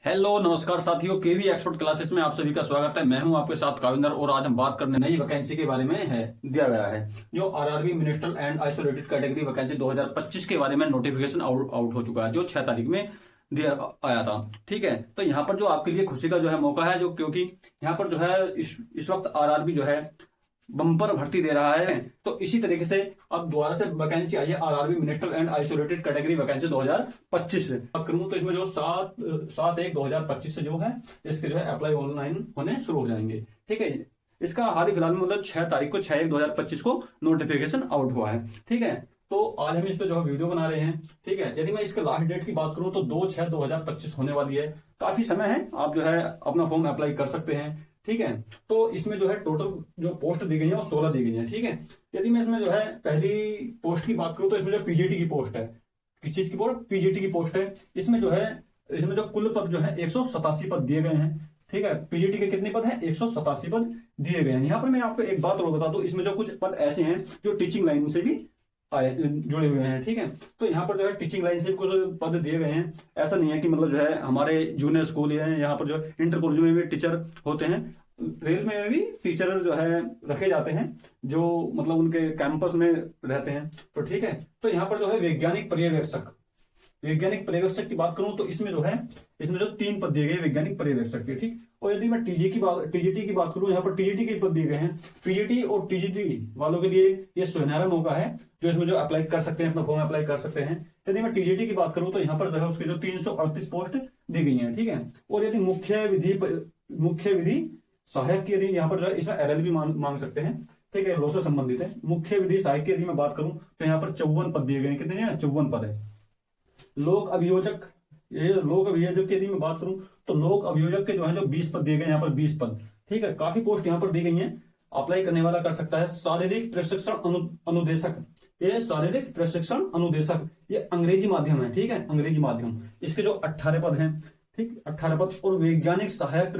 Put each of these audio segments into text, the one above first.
Hello नमस्कार साथियों, केवी expert classes में आप सभी का स्वागत है। मैं हूं आपके साथ काविंदर और आज हम बात करने नई वैकेंसी के बारे में है दिया गया है जो RRB ministerial and isolated category vacancy 2025 के बारे में नोटिफिकेशन आउट हो चुका है जो 6 तारीख में दिया आया था। ठीक है, तो यहाँ पर जो आपके लिए खुशी का जो है मौका है, जो क्योंकि यहाँ पर जो है इस वक्त आरआरबी जो है बम्पर भर्ती दे रहा है। तो इसी तरीके से अब दोबारा से वैकेंसी आई है RRB ministerial and isolated category vacancy 2025 से बात करूं तो इसमें जो 7/1/2025 से जो है इसके जो है अप्लाई ऑनलाइन होने शुरू हो जाएंगे। ठीक है, इसका हाल ही फिलहाल में मतलब 6 तारीख को 6/1/2025 को नोटिफिकेशन आउट हुआ है। ठीक है, तो आज हम इस पे जो है वीडियो बना रहे हैं। ठीक है, यदि मैं इसके लास्ट डेट की बात करूं तो 2/6/2025 होने वाली है। काफी समय है, आप जो है अपना फॉर्म अप्लाई कर सकते हैं। ठीक है, तो इसमें जो है टोटल जो पोस्ट दी गई है वो 16 दी गई है। ठीक है, यदि मैं इसमें जो है पहली पोस्ट की बात करूं तो इसमें जो पीजीटी की पोस्ट है, किस चीज की पोस्ट, पीजीटी की पोस्ट है। इसमें जो है इसमें जो कुल पद जो है 187 पद दिए गए हैं। ठीक है, पीजीटी के कितने पद हैं? 187 पद दिए गए हैं। यहाँ पर मैं आपको एक बात और बता दूं, इसमें जो कुछ पद ऐसे हैं जो टीचिंग लाइन से भी जुड़े हुए हैं। ठीक है, तो यहाँ पर जो है टीचिंग लाइन से कुछ पद दिए गए हैं। ऐसा नहीं है कि मतलब जो है हमारे जूनियर स्कूल या यहाँ पर जो इंटर कॉलेज में भी टीचर होते हैं, रेल में भी टीचर जो है रखे जाते हैं जो मतलब उनके कैंपस में रहते हैं। तो ठीक है, तो यहाँ पर जो है वैज्ञानिक पर्यवेक्षक की बात करूं तो इसमें जो 3 पद दिए गए वैज्ञानिक पर्यवेक्षक के। ठीक, और यदि मैं टीजीटी की बात करूं, यहाँ पर टीजीटी के पद दिए गए हैं। पीजीटी और टीजीटी वालों के लिए ये सुनहरा मौका है जो इसमें जो अप्लाई कर सकते हैं, अपना फॉर्म अप्लाई कर सकते हैं। यदि मैं टीजीटी की बात करूं तो यहाँ पर जो है उसकी जो 338 पोस्ट दी गई है। ठीक है, और यदि मुख्य विधि सहायक की यदि यहाँ पर जो है इसमें एलएलबी मांग सकते हैं। ठीक है, लॉ से संबंधित है। मुख्य विधि सहायक की यदि मैं बात करूं तो यहाँ पर 54 पद दिए गए हैं। कितने हैं? 54 पद है। लोक अभियोजक की यदि मैं बात करूं तो लोक अभियोजक के जो है जो 20 पद दिए गए, यहाँ पर 20 पद। ठीक है, काफी पोस्ट यहाँ पर दी गई है। अप्लाई करने वाला कर सकता है। शारीरिक प्रशिक्षण अनुदेशक, ये शारीरिक प्रशिक्षण अनुदेशक ये अंग्रेजी माध्यम है। ठीक है, अंग्रेजी माध्यम, इसके जो 18 पद हैं। ठीक, 18 पद। और वैज्ञानिक सहायक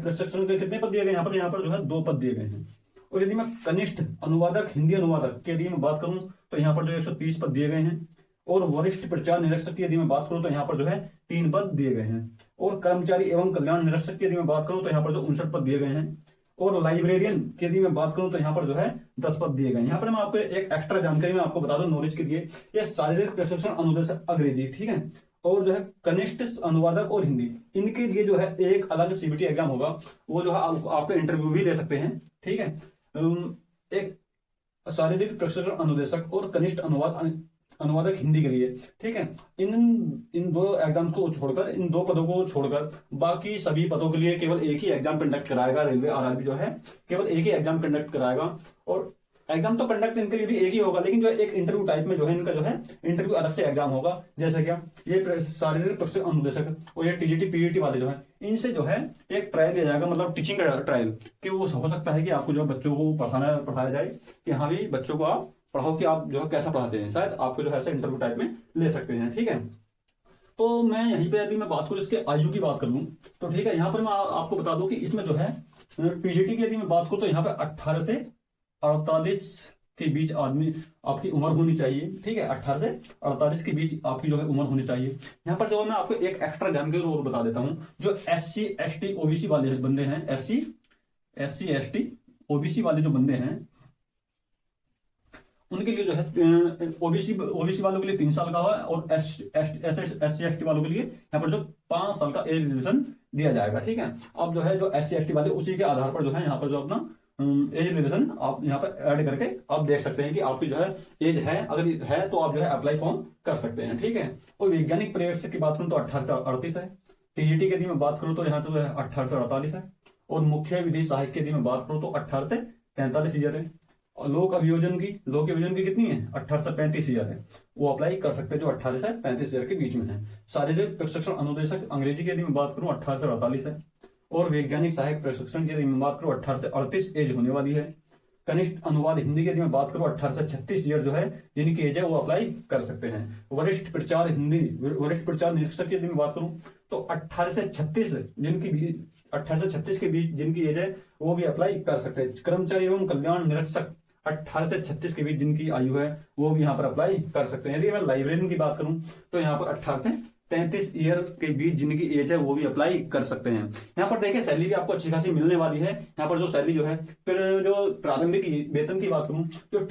प्रशिक्षण के कितने पद दिए गए? यहाँ पर जो है 2 पद दिए गए हैं। और यदि मैं कनिष्ठ अनुवादक, हिंदी अनुवादक के लिए मैं बात करूं तो यहाँ पर जो 130 पद दिए गए हैं। और वरिष्ठ प्रचार निरीक्षक की यदि मैं बात करूं तो यहाँ पर जो है 3 पद दिए गए हैं। और कर्मचारी एवं कल्याण निरीक्षक की यदि मैं बात करूं तो यहाँ पर जो 59 पद दिए गए हैं। और लाइब्रेरियन की यदि मैं बात करूं तो यहाँ पर जो है 10 पद दिए गए हैं। यहाँ पर मैं आपको एक एक्स्ट्रा जानकारी मैं आपको बता दूं नॉलेज के लिए, ये शारीरिक प्रशिक्षण अनुदेशक अंग्रेजी, ठीक है, और जो है कनिष्ठ अनुवादक और हिंदी, इनके लिए जो है एक अलग सीबीटी एग्जाम होगा। वो जो है आपको इंटरव्यू भी ले सकते हैं। ठीक है, एक शारीरिक प्रशिक्षण अनुदेशक और कनिष्ठ अनुवादक हिंदी के लिए। ठीक है, इन 2 एग्जाम्स को छोड़कर, इन 2 पदों को छोड़कर बाकी सभी पदों के लिए केवल एक ही एग्जाम कंडक्ट कराएगा रेलवे। आरआरबी जो है केवल एक ही एग्जाम कंडक्ट कराएगा। और एग्जाम तो कंडक्ट इनके लिए भी एक ही होगा, लेकिन जो एक इंटरव्यू टाइप में जो है इनका जो है इंटरव्यू अलग से एग्जाम होगा। जैसे क्या, ये शारीरिक प्रशिक्षण अनुदेशक और ये टीजीटी पीजीटी वाले जो है इनसे जो है एक ट्रायल लिया जाएगा, मतलब टीचिंग ट्रायल, कि वो हो सकता है कि आपको जो है बच्चों को पढ़ाया जाए कि हाँ भी बच्चों को आप पढ़ाओ कि आप जो है कैसा पढ़ाते हैं, शायद आपको जो है ऐसे इंटरव्यू टाइप में ले सकते हैं। ठीक है, तो मैं यहीं पे यदि मैं बात करूं इसके आयु की बात कर लूं तो ठीक है, यहाँ पर मैं आपको बता दूं कि इसमें जो है पीजीटी की यदि मैं बात करूं तो यहाँ पर 18 से 48 के बीच आदमी आपकी उम्र होनी चाहिए। ठीक है, 18 से 48 के बीच आपकी जो है उम्र होनी चाहिए। यहाँ पर जो है मैं आपको एक एक्स्ट्रा जानकारी और बता देता हूँ, जो SC ST OBC वाले बंदे हैं, SC ST OBC वाले जो बंदे हैं उनके लिए जो है ओबीसी वालों के लिए 3 साल का है, और SC ST वालों के लिए यहाँ पर जो 5 साल का एज रिलेशन दिया जाएगा। ठीक है, अब जो है जो SC ST वाले उसी के आधार पर जो है यहाँ पर जो अपना एज रिलेशन आप यहाँ पर ऐड करके आप देख सकते हैं कि आपकी जो है एज है, अगर है तो आप जो है अप्लाई फॉर्म कर सकते हैं। ठीक है, और वैज्ञानिक पर्यवेक्षक की बात करूं तो 18 से 38 है। टीजीटी की यदि मैं बात करूं तो यहाँ तो 18 से 48 है। और मुख्य विधि सहायक की यदि मैं बात करूं तो 18 से 43 ईयर है। और लोक अभियोजन की कितनी है? 18 से 35 ईयर है। वो अप्लाई कर सकते हैं जो 18 से 35 ईयर के बीच में है। शारीरिक प्रशिक्षण अनुदेशक अंग्रेजी की यदि मैं बात करूं 18 से 48 है। और वैज्ञानिक सहायक प्रशिक्षण की यदि मैं बात करूं 18 से 38 एज होने वाली है। कनिष्ठ अनुवाद हिंदी की यदि मैं बात करूं 18 से 36 ईयर जो है जिनकी एज है वो अप्लाई कर सकते हैं। वरिष्ठ प्रचार निरीक्षक की यदि मैं बात करूं तो 18 से 36 के बीच जिनकी एज है वो भी अप्लाई कर सकते हैं। कर्मचारी एवं कल्याण निरीक्षक 18 से 36 के बीच जिनकी आयु है वो भी यहाँ पर अप्लाई कर सकते हैं। यदि मैं लाइब्रेरियन की बात करूं तो यहाँ पर 18 से 33 ईयर के बीच जिनकी एज है वो भी अप्लाई कर सकते हैं। यहाँ पर देखिए सैलरी भी आपको अच्छी खासी मिलने वाली है। यहाँ पर जो सैलरी जो है, फिर जो प्रारंभिक वेतन की बात करूं, जो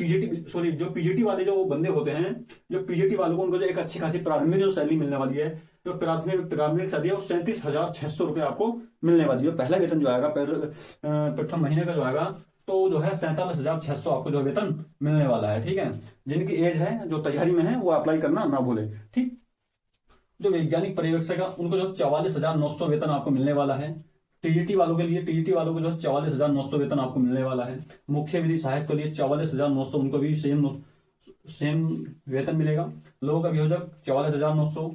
पीजीटी वाले जो बंदे होते हैं, जो पीजीटी वालों को उनको जो एक अच्छी खासी प्रारंभिक जो सैलरी मिलने वाली है, जो प्रारंभिक सैलरी है वो 37,600 रुपये आपको मिलने वाली है। पहला वेतन जो आएगा प्रथम महीने का जो आएगा तो जो है 47,600 आपको जो वेतन मिलने वाला है। ठीक है, जिनकी एज है जो तैयारी में है वो अप्लाई करना ना भूले। ठीक, जो वैज्ञानिक पर्यवेक्षक है उनको जो 44,900 वेतन आपको मिलने वाला है। टीजीटी वालों के लिए, टीजीटी वालों को जो 44,900 वेतन आपको मिलने वाला है। मुख्य विधि सहायक के लिए 44,900, उनको भी सेम वेतन मिलेगा। लोक अभियोजक 44,900,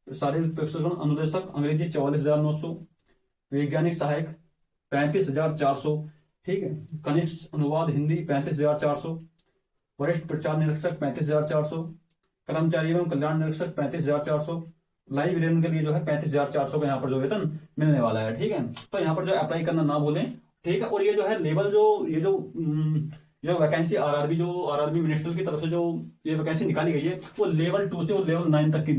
शारीरिक प्रशिक्षण अनुदेशक अंग्रेजी 44,900, वैज्ञानिक सहायक 35,400। ठीक है, कनिष्ठ अनुवाद हिंदी 35,400, वरिष्ठ प्रचार निरीक्षक 35,400, कर्मचारी एवं कल्याण निरीक्षक 35,400, लाइब्रेरियन के लिए जो है 35,400 का यहाँ पर जो वेतन मिलने वाला है। ठीक है, तो यहाँ पर जो अप्लाई करना ना भूलें। ठीक है, और ये जो है लेवल जो वैकेंसी आरआरबी मिनिस्टर की तरफ से जो ये वैकेंसी निकाली गई है वो लेवल 2 से और लेवल 9 तक की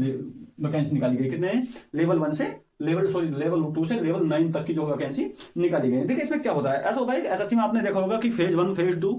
वैकेंसी निकाली गई। कितने? लेवल 2 से लेवल 9 तक की जो वैकेंसी निकाली गई है। देखिए इसमें क्या होता है, ऐसा होता है कि एसएससी में आपने देखा होगा कि फेज 1 फेज 2,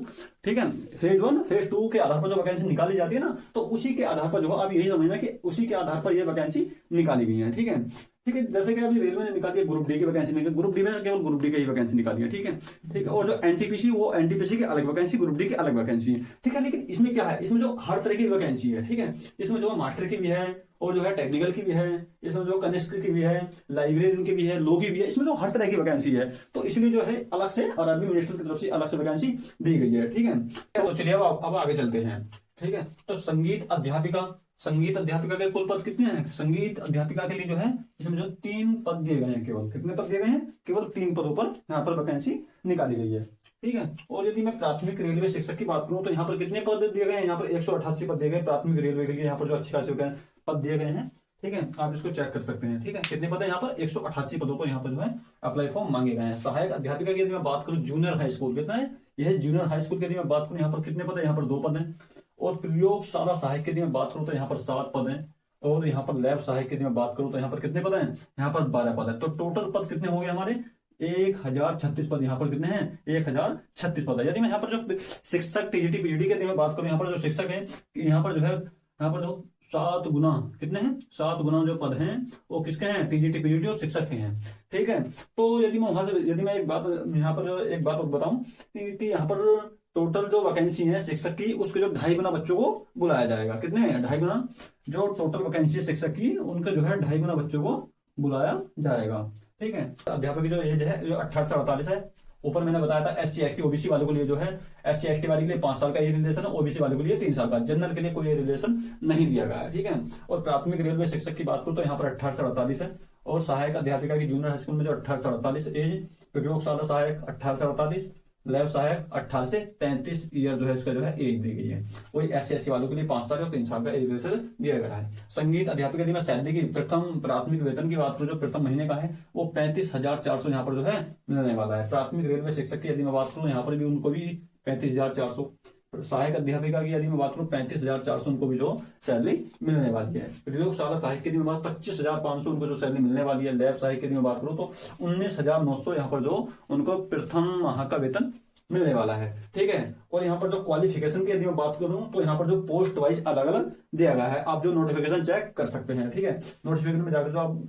ठीक है, फेज 1 फेज 2 के आधार पर जो वैकेंसी निकाली जाती है ना, तो उसी के आधार पर जो आप यही समझना कि उसी के आधार पर ये वैकेंसी निकाली गई है। ठीक है, ठीक है, जैसे कि अभी रेलवे ने निकाली है ग्रुप डी की वैकेंसी निकाली, ग्रुप डी में केवल ग्रुप डी की ही वैकेंसी निकाली है। ठीक है, ठीक है, और जो एनटीपीसी वो एनटीपीसी की अलग वैकेंसी, ग्रुप डी की अलग वैकेंसी है। ठीक है, लेकिन इसमें क्या है, इसमें जो हर तरह की वैकेंसी है। ठीक है, इसमें जो मास्टर की भी है और जो है टेक्निकल की भी है, इसमें जो कनिष्ठ की भी है, लाइब्रेरियन की भी है, लो की भी है, इसमें जो हर तरह की वैकेंसी है। तो इसलिए जो है अलग से आरआरबी मिनिस्टर की तरफ से अलग से वैकेंसी दी गई है। ठीक है, तो चलिए अब आगे चलते हैं। ठीक है, तो संगीत अध्यापिका के कुल पद कितने हैं? संगीत अध्यापिका के लिए जो है इसमें जो 3 पद दिए गए हैं। केवल कितने पद दिए गए हैं? केवल 3 पदों पर यहाँ पर वैकेंसी निकाली गई है। ठीक है, और यदि मैं प्राथमिक रेलवे शिक्षक की बात करूं तो यहाँ पर कितने पद दिए गए हैं? यहाँ पर 188 पद दिए गए प्राथमिक रेलवे के लिए। यहाँ पर जो अच्छी खासी पद दिए गए हैं। ठीक है, आप इसको चेक कर सकते हैं। ठीक है, कितने पद है यहाँ पर? 188 पदों पर यहाँ पर जो है अप्लाई फॉर्म मांगे गए हैं। सहायक अध्यापिका की यदि मैं बात करूं जूनियर हाई स्कूल, कितना है? यह जूनियर हाई स्कूल की यदि मैं बात करूं यहाँ पर कितने पद है? यहाँ पर 2 पद है। और प्रयोगशाला सहायक की यदि मैं बात करूं तो यहाँ पर 7 पद हैं। और यहाँ पर लैब सहायक की यदि मैं बात करूं तो यहाँ पर कितने पद हैं? यहाँ पर 12 पद है। तो टोटल पद कितने हो गए हमारे? 1036 पद। यहाँ पर कितने हैं? 1036 पद है। यदि मैं यहाँ पर जो शिक्षक टीजीटी पीजीटी की यदि मैं बात करूं, यहाँ पर जो शिक्षक है, यहाँ पर जो है, यहाँ पर जो 7 गुना कितने हैं? 7 गुना जो पद हैं वो किसके हैं? टीजीटी पीजीटी और शिक्षक के हैं। ठीक है, तो यदि मैं वहां से यदि मैं एक बात यहाँ पर जो एक बात और बताऊं कि यहाँ पर टोटल जो वैकेंसी है शिक्षक की, उसके जो 2.5 गुना बच्चों को बुलाया जाएगा। कितने हैं? 2.5 गुना जो टोटल वैकेंसी है शिक्षक की, उनके जो है 2.5 गुना बच्चों को बुलाया जाएगा। ठीक है, अध्यापक की जो एज है जो 18 से 48 है। ऊपर मैंने बताया था SC ST OBC वालों के लिए जो है, SC ST वाले के लिए 5 साल का ये रिलेशन है, OBC वालों के लिए 3 साल का। जनरल के लिए कोई रिलेशन नहीं दिया गया है। ठीक है, और प्राथमिक रेलवे शिक्षक की बात करूं तो यहाँ पर 18 से 48 है। और सहायक अध्यापिका की जूनियर हाई स्कूल में जो 18 से 48 एज, प्रयोगशाला सहायक 18 से 48, लैब सहायक 18 से 33 ईयर जो है इसका जो है एज दी गई है। वही SC ST वालों के लिए 5 साल और 3 साल का एज रिलेशन दिया गया है। संगीत अध्यापिका यदि मैं सैलरी की प्रथम प्राथमिक वेतन की बात करूं जो प्रथम महीने का है वो 35,400 यहाँ पर जो है मिलने वाला है। प्राथमिक रेलवे शिक्षक की यदि मैं बात करूं यहाँ पर भी उनको भी 35,400। सहायक अध्यापिका की यदि मैं बात करूं 35,400 उनको भी जो सैलरी मिलने वाली है। प्रयोगशाला सहायक की यदि मैं बात 25,500 उनको जो सैलरी मिलने वाली है। लैब सहायक की यदि मैं बात करूं तो 19,900 यहाँ पर जो उनको प्रथम माह का वेतन मिलने वाला है। ठीक है, और यहाँ पर जो क्वालिफिकेशन की यदि मैं बात करूं तो यहाँ पर जो पोस्ट वाइज अलग अलग दिया गया है। आप जो नोटिफिकेशन चेक कर सकते हैं। ठीक है, नोटिफिकेशन में जाकर जो आप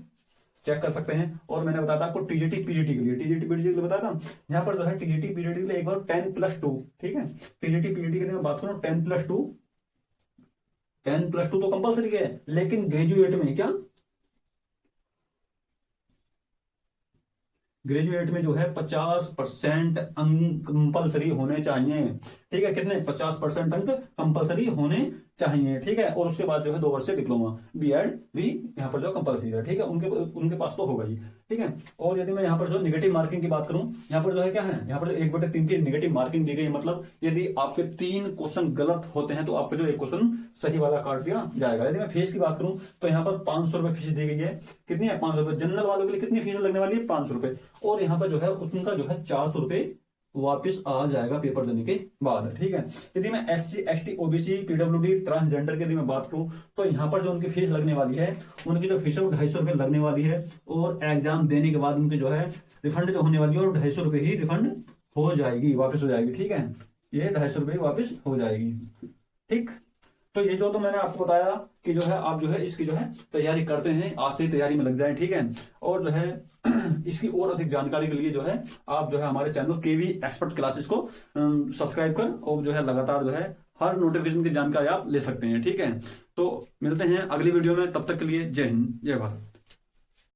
चेक कर सकते हैं। और मैंने बताया था आपको टीजीटी पीजीटी के लिए, टीजीटी पीजीटी के लिए बताया था। यहाँ पर जो है टीजीटी पीजीटी के लिए एक बार 10+2। ठीक है, टीजीटी पीजीटी के लिए मैं बात करूं 10+2, 10+2 तो कंपलसरी है, लेकिन ग्रेजुएट में क्या, ग्रेजुएट में जो है 50% अंक कंपलसरी होने चाहिए। ठीक है, कितने? 50% अंक कंपलसरी होने चाहिए। ठीक है, और उसके बाद जो है 2 वर्ष से डिप्लोमा बीएड भी यहाँ पर जो कंपलसरी है। ठीक है, उनके पास तो होगा ही। ठीक है, और यदि मैं यहाँ पर जो नेगेटिव मार्किंग की बात करूं, यहाँ पर जो है क्या है, यहाँ पर जो 1/3 की नेगेटिव मार्किंग दी गई है। मतलब यदि आपके 3 क्वेश्चन गलत होते हैं तो आपको जो 1 क्वेश्चन सही वाला काट दिया जाएगा। यदि मैं फीस की बात करूं तो यहाँ पर 500 रुपए फीस दी गई है। कितनी है? 500 रुपए। जनरल वालों के लिए कितनी फीस लगने वाली है? 500 रुपए। और यहाँ पर जो है उनका जो है 400 रुपए वापस आ जाएगा पेपर देने के बाद, ठीक है। यदि मैं SC ST OBC PWD transgender की यदि मैं बात करूं तो यहाँ पर जो उनकी फीस लगने वाली है, उनकी जो फीस है वो 250 रुपये लगने वाली है, और एग्जाम देने के बाद उनकी जो है रिफंड जो होने वाली है, और 250 रुपये ही रिफंड हो जाएगी, वापस हो जाएगी, ठीक है। ये 250 रुपये वापस हो जाएगी, ठीक। तो ये जो तो मैंने आपको बताया कि जो है आप जो है इसकी जो है तैयारी करते हैं, आज से तैयारी में लग जाए, ठीक है। और जो है इसकी और अधिक जानकारी के लिए जो है आप जो है हमारे चैनल केवी एक्सपर्ट क्लासेस को सब्सक्राइब कर, और जो है लगातार जो है हर नोटिफिकेशन की जानकारी आप ले सकते हैं, ठीक है। तो मिलते हैं अगली वीडियो में, तब तक के लिए जय हिंद, जय भारत।